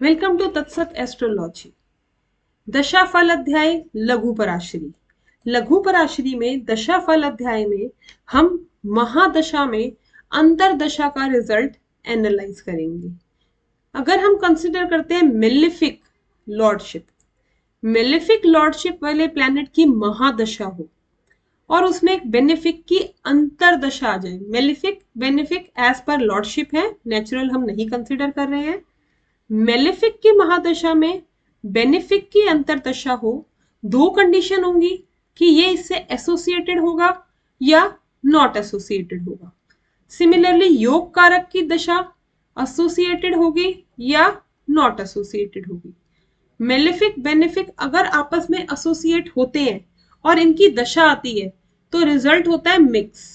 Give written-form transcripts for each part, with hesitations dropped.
Welcome to तत्सत astrology. दशाफल अध्याय लघु पराशरी। लघु पराशरी में दशाफल अध्याय में हम महादशा में अंतरदशा का रिजल्ट एनालाइज करेंगे। अगर हम कंसिडर करते हैं मेलिफिक लॉर्डशिप वाले प्लैनेट की महादशा हो और उसमें एक बेनिफिक की अंतरदशा आ जाए। बेनिफिक एज पर लॉर्डशिप है, नेचुरल हम नहीं कंसिडर कर रहे हैं। मेलेफिक की महादशा में बेनिफिक की अंतरदशा हो, दो कंडीशन होंगी कि ये इससे एसोसिएटेड होगा या नॉट एसोसिएटेड होगा। सिमिलरली योग कारक की दशा एसोसिएटेड होगी या नॉट एसोसिएटेड होगी। मेलेफिक बेनिफिक अगर आपस में एसोसिएट होते हैं और इनकी दशा आती है तो रिजल्ट होता है मिक्स।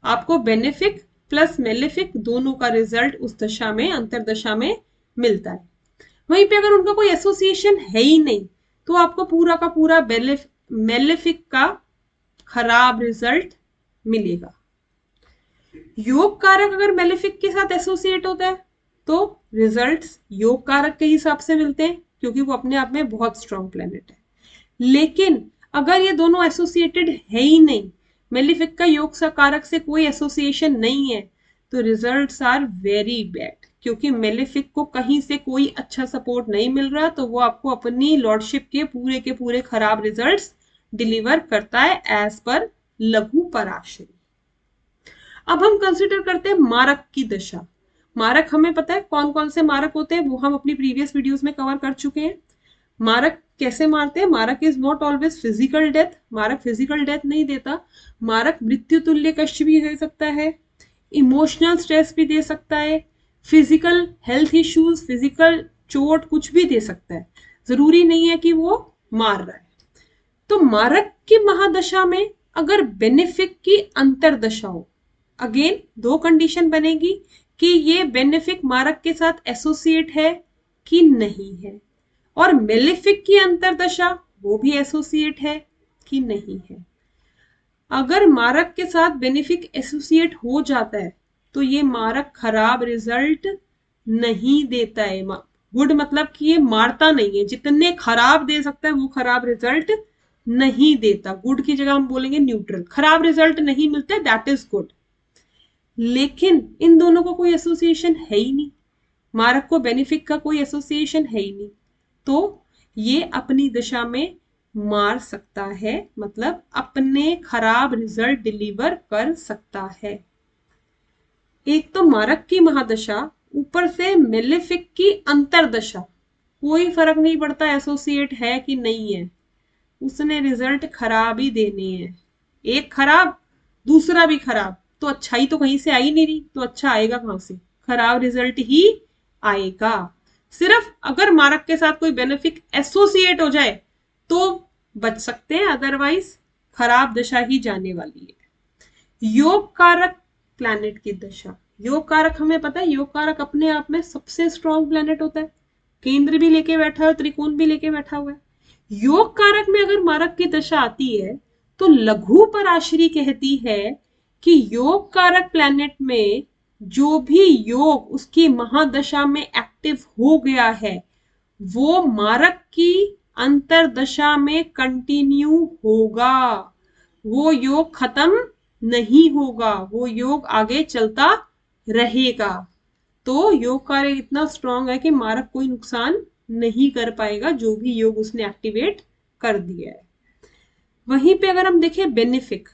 आपको बेनिफिक प्लस मेलेफिक दोनों का रिजल्ट उस दशा में अंतरदशा में मिलता है। वहीं पे अगर उनका कोई एसोसिएशन है ही नहीं तो आपको पूरा का पूरा मेलेफिक का खराब रिजल्ट मिलेगा। योग कारक अगर मेलेफिक के साथ एसोसिएट होता है तो रिजल्ट्स योग कारक के हिसाब से मिलते हैं, क्योंकि वो अपने आप में बहुत स्ट्रॉन्ग प्लेनेट है। लेकिन अगर ये दोनों एसोसिएटेड है ही नहीं, मेलेफिक का योग सा कारक से कोई एसोसिएशन नहीं है, तो रिजल्ट्स आर वेरी बैड, क्योंकि मेलेफिक को कहीं से कोई अच्छा सपोर्ट नहीं मिल रहा, तो वो आपको अपनी लॉर्डशिप के पूरे खराब रिजल्ट्स डिलीवर करता है एज पर लघु पराशरी। अब हम कंसिडर करते हैं मारक की दशा। मारक हमें पता है कौन कौन से मारक होते हैं, वो हम अपनी प्रीवियस वीडियोस में कवर कर चुके हैं। मारक कैसे मारते हैं? मारक is not always physical death. मारक फिजिकल डेथ नहीं देता। मारक मृत्यु तुल्य कष्ट भी दे सकता है, इमोशनल स्ट्रेस भी दे सकता है, फिजिकल हेल्थ इश्यूज, फिजिकल चोट कुछ भी दे सकता है। जरूरी नहीं है कि वो मार रहा है। तो मारक की महादशा में अगर बेनिफिक की अंतरदशा हो, अगेन दो कंडीशन बनेगी कि ये बेनिफिक मारक के साथ एसोसिएट है कि नहीं है, और मेलेफिक की अंतरदशा वो भी एसोसिएट है कि नहीं है। अगर मारक के साथ बेनिफिक एसोसिएट हो जाता है तो ये मारक खराब रिजल्ट नहीं देता है। गुड मतलब कि ये मारता नहीं है, जितने खराब दे सकता है वो खराब रिजल्ट नहीं देता। गुड की जगह हम बोलेंगे न्यूट्रल। खराब रिजल्ट नहीं मिलता, दैट इज गुड। लेकिन इन दोनों को कोई एसोसिएशन है ही नहीं, मारक को बेनिफिक का कोई एसोसिएशन है ही नहीं, तो ये अपनी दशा में मार सकता है, मतलब अपने खराब रिजल्ट डिलीवर कर सकता है। एक तो मारक की महादशा, ऊपर से मेलेफिक की अंतरदशा, कोई फर्क नहीं पड़ता एसोसिएट है कि नहीं है, उसने रिजल्ट खराब ही देने हैं। एक खराब दूसरा भी खराब, तो अच्छाई तो कहीं से आ ही नहीं रही, तो अच्छा आएगा कहां से? खराब रिजल्ट ही आएगा। सिर्फ अगर मारक के साथ कोई बेनिफिक एसोसिएट हो जाए तो बच सकते हैं, अदरवाइज खराब दशा ही जाने वाली है। योग कारक प्लैनेट की दशा। योग कारक हमें पता है, योग कारक अपने आप में सबसे स्ट्रॉन्ग प्लैनेट होता है, केंद्र भी लेके बैठा है, त्रिकोण भी लेके बैठा हुआ है। योग कारक में अगर मारक की दशा आती है तो लघु पराशरी कहती है कि योग कारक प्लैनेट में जो भी योग उसकी महादशा में एक्टिव हो गया है वो मारक की अंतरदशा में कंटिन्यू होगा। वो योग खत्म नहीं होगा, वो योग आगे चलता रहेगा। तो योग कार्य इतना स्ट्रांग है कि मारक कोई नुकसान नहीं कर पाएगा, जो भी योग उसने एक्टिवेट कर दिया है। वहीं पे अगर हम देखें बेनिफिक,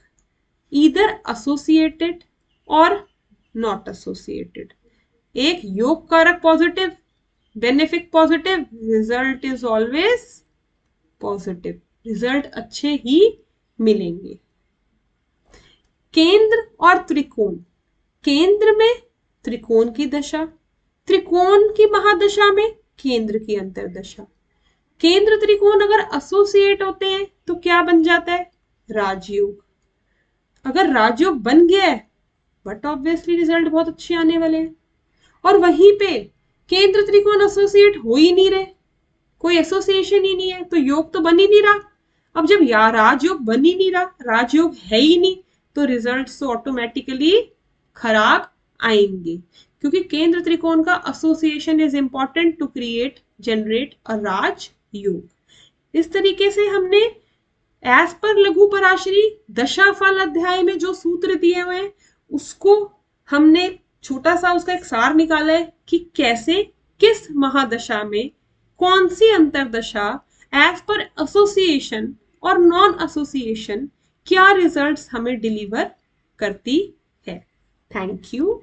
ईदर एसोसिएटेड और नॉट एसोसिएटेड। एक योग कारक positive, benefic positive, result is always positive, result अच्छे ही मिलेंगे। केंद्र और त्रिकोण। केंद्र में त्रिकोण की दशा, त्रिकोण की महादशा में केंद्र की अंतरदशा। केंद्र त्रिकोण अगर एसोसिएट होते हैं तो क्या बन जाता है? राजयोग। अगर राजयोग बन गया है बट ऑब्वियसली रिजल्ट बहुत अच्छे आने वाले हैं। और वहीं पे केंद्र त्रिकोण एसोसिएट हो ही नहीं रहे, कोई एसोसिएशन ही नहीं है, तो योग तो बन ही नहीं रहा। अब जब यार राजयोग बन ही नहीं रहा, राजयोग है ही नहीं, तो रिजल्ट तो ऑटोमेटिकली खराब आएंगे, क्योंकि केंद्र त्रिकोण का association is important to generate a Rajyoga. इस तरीके से हमने एज पर लघु पराशरी दशाफल अध्याय में जो सूत्र दिए हुए हैं उसको हमने छोटा सा उसका एक सार निकाला है कि कैसे किस महादशा में कौन सी अंतरदशा एज पर एसोसिएशन और नॉन एसोसिएशन क्या रिजल्ट्स हमें डिलीवर करती है। Thank you.